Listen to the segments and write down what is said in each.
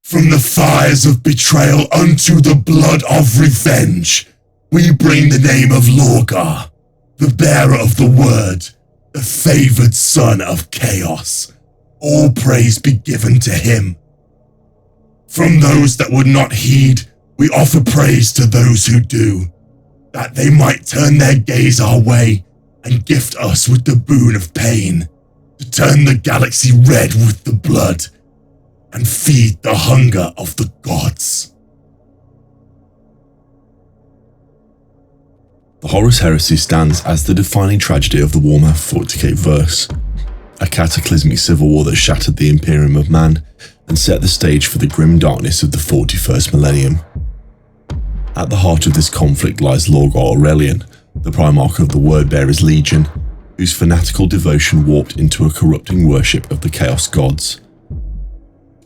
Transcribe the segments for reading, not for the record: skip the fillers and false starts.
From the fires of betrayal unto the blood of revenge, we bring the name of Lorgar, the bearer of the word, the favored son of chaos. All praise be given to him. From those that would not heed, we offer praise to those who do, that they might turn their gaze our way and gift us with the boon of pain, to turn the galaxy red with the blood and feed the hunger of the gods. The Horus Heresy stands as the defining tragedy of the Warhammer 40k verse, a cataclysmic civil war that shattered the Imperium of Man and set the stage for the grim darkness of the 41st millennium. At the heart of this conflict lies Lorgar Aurelian, the Primarch of the Wordbearers Legion, whose fanatical devotion warped into a corrupting worship of the Chaos Gods.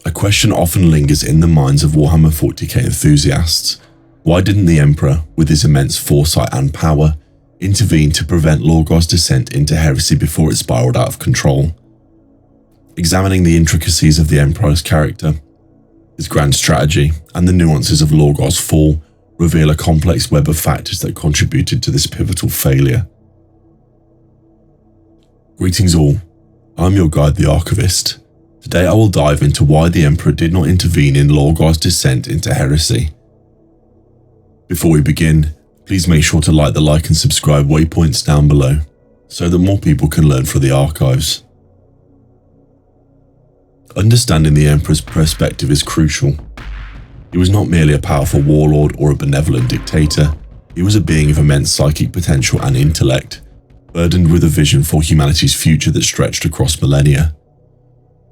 A question often lingers in the minds of Warhammer 40k enthusiasts. Why didn't the Emperor, with his immense foresight and power, intervene to prevent Lorgar's descent into heresy before it spiraled out of control? Examining the intricacies of the Emperor's character, his grand strategy, and the nuances of Lorgar's fall reveal a complex web of factors that contributed to this pivotal failure. Greetings all, I'm your guide the Archivist. Today I will dive into why the Emperor did not intervene in Lorgar's descent into heresy. Before we begin, please make sure to like the like and subscribe waypoints down below, so that more people can learn from the archives. Understanding the Emperor's perspective is crucial. He was not merely a powerful warlord or a benevolent dictator, he was a being of immense psychic potential and intellect, burdened with a vision for humanity's future that stretched across millennia.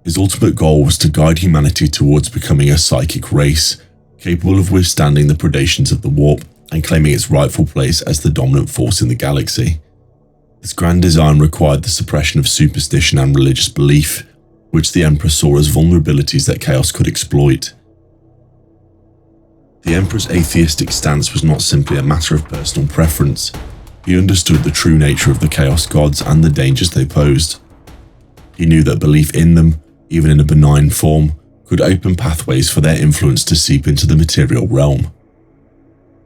His ultimate goal was to guide humanity towards becoming a psychic race, capable of withstanding the predations of the warp and claiming its rightful place as the dominant force in the galaxy. This grand design required the suppression of superstition and religious belief, which the Emperor saw as vulnerabilities that chaos could exploit. The Emperor's atheistic stance was not simply a matter of personal preference. He understood the true nature of the Chaos Gods and the dangers they posed. He knew that belief in them, even in a benign form, could open pathways for their influence to seep into the material realm.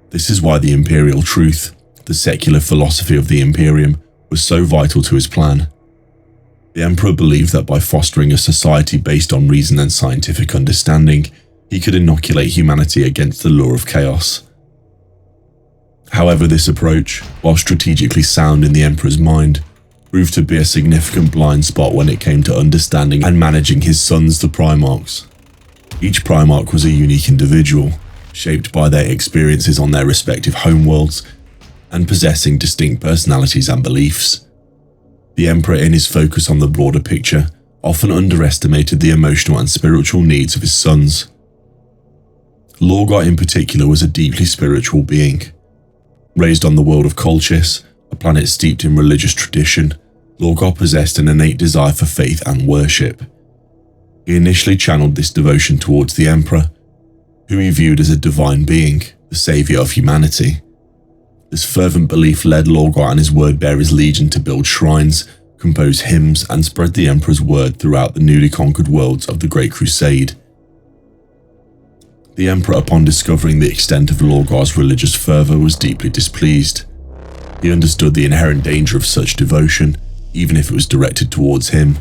This is why the Imperial Truth, the secular philosophy of the Imperium, was so vital to his plan. The Emperor believed that by fostering a society based on reason and scientific understanding, he could inoculate humanity against the lure of chaos. However, this approach, while strategically sound in the Emperor's mind, proved to be a significant blind spot when it came to understanding and managing his sons, the Primarchs. Each Primarch was a unique individual, shaped by their experiences on their respective homeworlds, and possessing distinct personalities and beliefs. The Emperor, in his focus on the broader picture, often underestimated the emotional and spiritual needs of his sons. Lorgar in particular was a deeply spiritual being. Raised on the world of Colchis, a planet steeped in religious tradition, Lorgar possessed an innate desire for faith and worship. He initially channeled this devotion towards the Emperor, whom he viewed as a divine being, the saviour of humanity. This fervent belief led Lorgar and his Wordbearers Legion to build shrines, compose hymns, and spread the Emperor's word throughout the newly conquered worlds of the Great Crusade. The Emperor, upon discovering the extent of Lorgar's religious fervour, was deeply displeased. He understood the inherent danger of such devotion, even if it was directed towards him.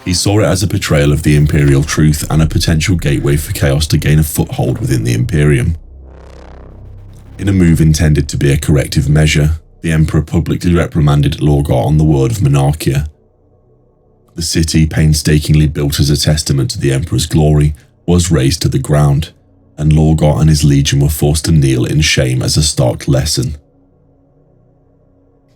He saw it as a betrayal of the Imperial Truth and a potential gateway for chaos to gain a foothold within the Imperium. In a move intended to be a corrective measure, the Emperor publicly reprimanded Lorgar on the word of Monarchia. The city, painstakingly built as a testament to the Emperor's glory, was razed to the ground, and Lorgar and his legion were forced to kneel in shame as a stark lesson.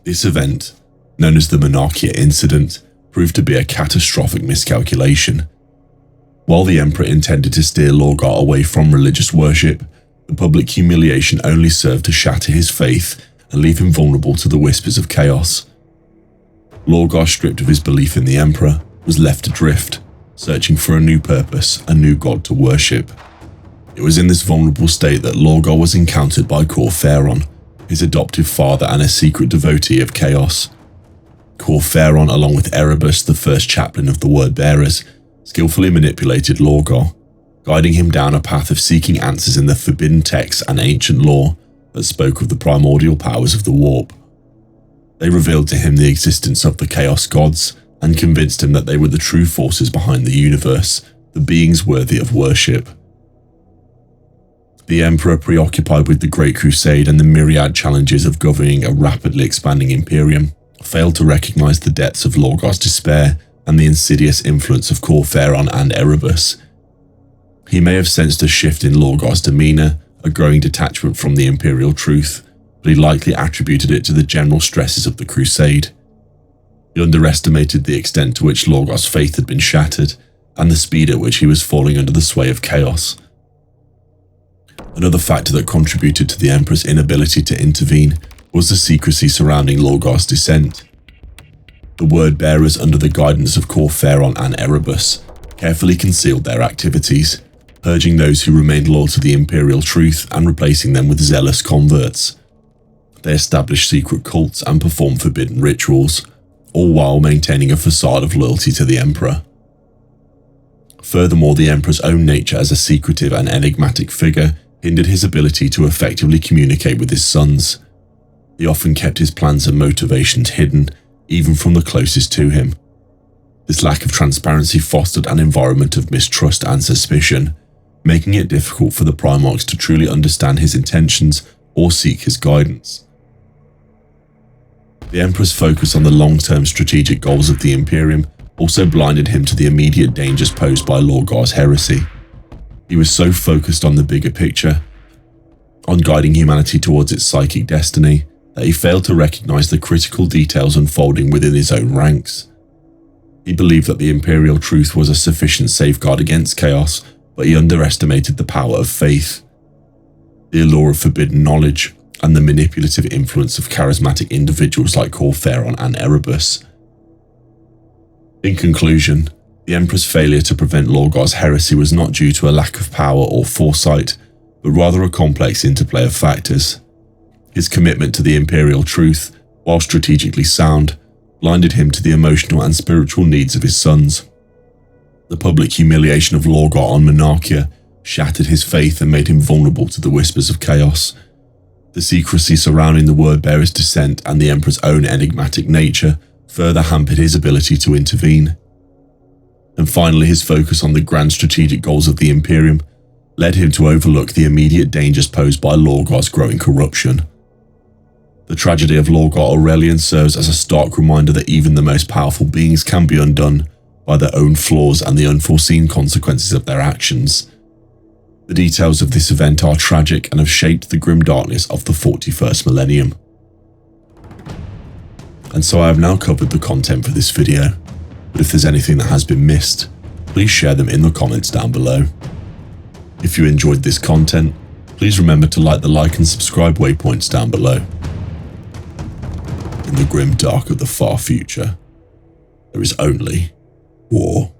This event, known as the Monarchia incident, proved to be a catastrophic miscalculation. While the Emperor intended to steer Lorgar away from religious worship, the public humiliation only served to shatter his faith and leave him vulnerable to the whispers of chaos. Lorgar, stripped of his belief in the Emperor, was left adrift, searching for a new purpose, a new god to worship. It was in this vulnerable state that Lorgar was encountered by Corferon, his adoptive father and a secret devotee of chaos. Corferon, along with Erebus, the first chaplain of the Wordbearers, skillfully manipulated Lorgar. guiding him down a path of seeking answers in the forbidden texts and ancient lore that spoke of the primordial powers of the warp. They revealed to him the existence of the Chaos Gods and convinced him that they were the true forces behind the universe, the beings worthy of worship. The Emperor, preoccupied with the Great Crusade and the myriad challenges of governing a rapidly expanding Imperium, failed to recognize the depths of Lorgar's despair and the insidious influence of Corferon and Erebus. He may have sensed a shift in Lorgar's demeanor, a growing detachment from the Imperial truth, but he likely attributed it to the general stresses of the Crusade. He underestimated the extent to which Lorgar's faith had been shattered, and the speed at which he was falling under the sway of chaos. Another factor that contributed to the Emperor's inability to intervene was the secrecy surrounding Lorgar's descent. The word-bearers under the guidance of Corferon and Erebus carefully concealed their activities, purging those who remained loyal to the Imperial truth and replacing them with zealous converts. They established secret cults and performed forbidden rituals, all while maintaining a facade of loyalty to the Emperor. Furthermore, the Emperor's own nature as a secretive and enigmatic figure hindered his ability to effectively communicate with his sons. He often kept his plans and motivations hidden, even from the closest to him. This lack of transparency fostered an environment of mistrust and suspicion, making it difficult for the Primarchs to truly understand his intentions or seek his guidance. The Emperor's focus on the long-term strategic goals of the Imperium also blinded him to the immediate dangers posed by Lorgar's heresy. He was so focused on the bigger picture, on guiding humanity towards its psychic destiny, that he failed to recognize the critical details unfolding within his own ranks. He believed that the Imperial truth was a sufficient safeguard against chaos, but he underestimated the power of faith, the allure of forbidden knowledge, and the manipulative influence of charismatic individuals like Corferon and Erebus. In conclusion, the Emperor's failure to prevent Lorgar's heresy was not due to a lack of power or foresight, but rather a complex interplay of factors. His commitment to the Imperial truth, while strategically sound, blinded him to the emotional and spiritual needs of his sons. The public humiliation of Lorgar on Monarchia shattered his faith and made him vulnerable to the whispers of chaos. The secrecy surrounding the word-bearer's descent and the Emperor's own enigmatic nature further hampered his ability to intervene. And finally, his focus on the grand strategic goals of the Imperium led him to overlook the immediate dangers posed by Lorgar's growing corruption. The tragedy of Lorgar Aurelian serves as a stark reminder that even the most powerful beings can be undone by their own flaws and the unforeseen consequences of their actions. The details of this event are tragic and have shaped the grim darkness of the 41st millennium. And so I have now covered the content for this video, but if there's anything that has been missed, please share them in the comments down below. If you enjoyed this content, please remember to like the like and subscribe waypoints down below. In the grim dark of the far future, there is only war.